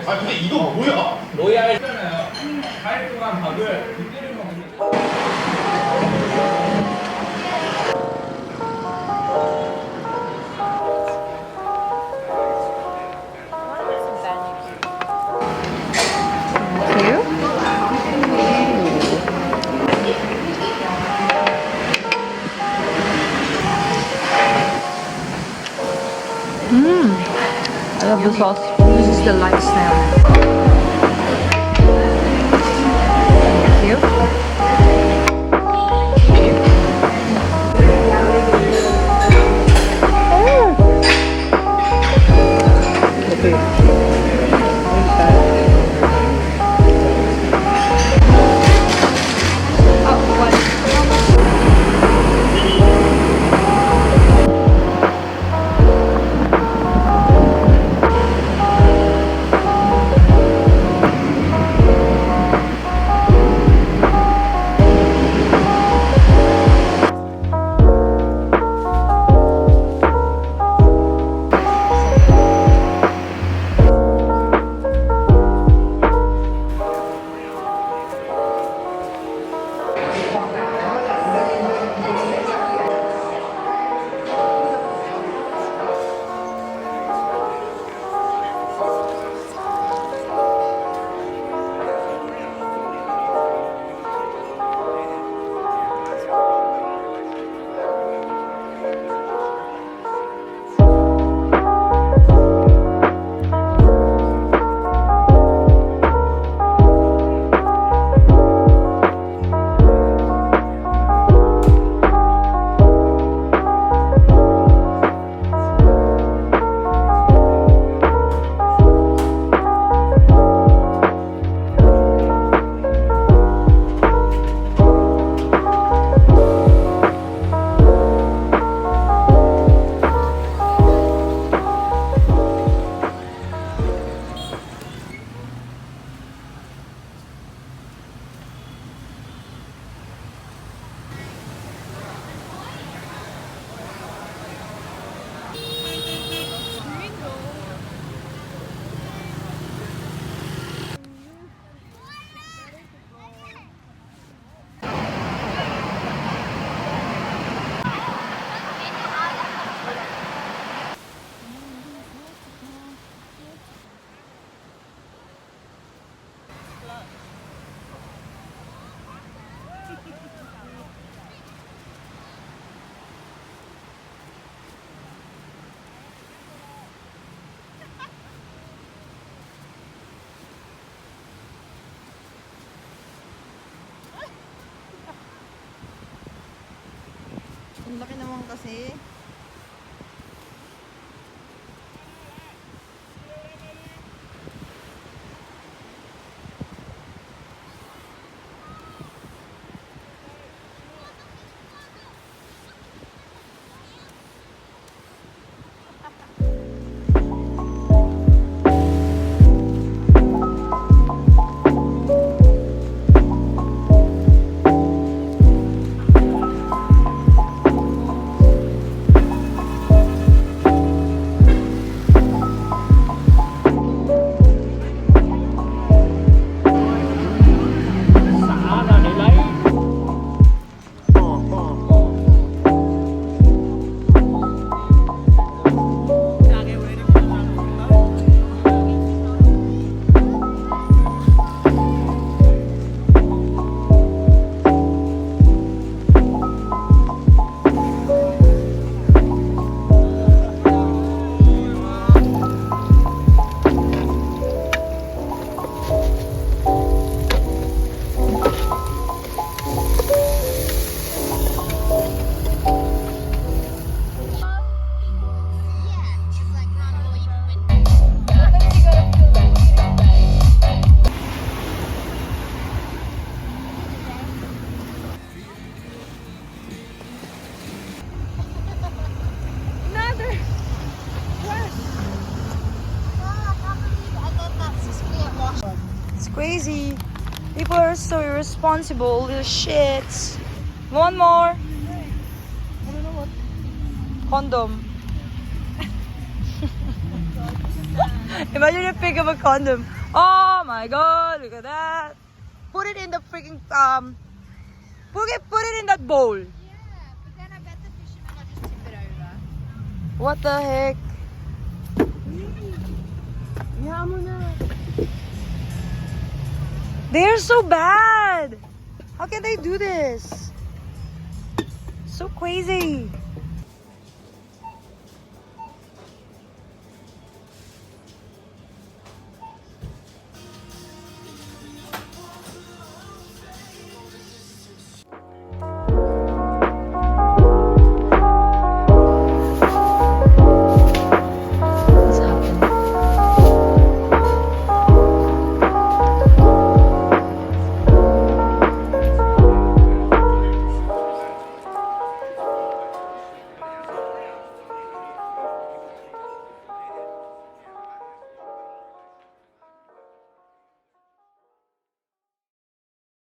아 근데 이거 뭐야? 로얄 있잖아요. 4일 동안 밥을 2끼를 먹는데. I love the sauce. This is the light snail. Thank you. Ang laki naman kasi. crazy. People are so irresponsible, little shits. One more. I don't know what. Condom. Imagine you pick up a condom. Oh my god, look at that. Put it in the freaking put it in that bowl. What the heck? They're so bad. How can they do this? So crazy.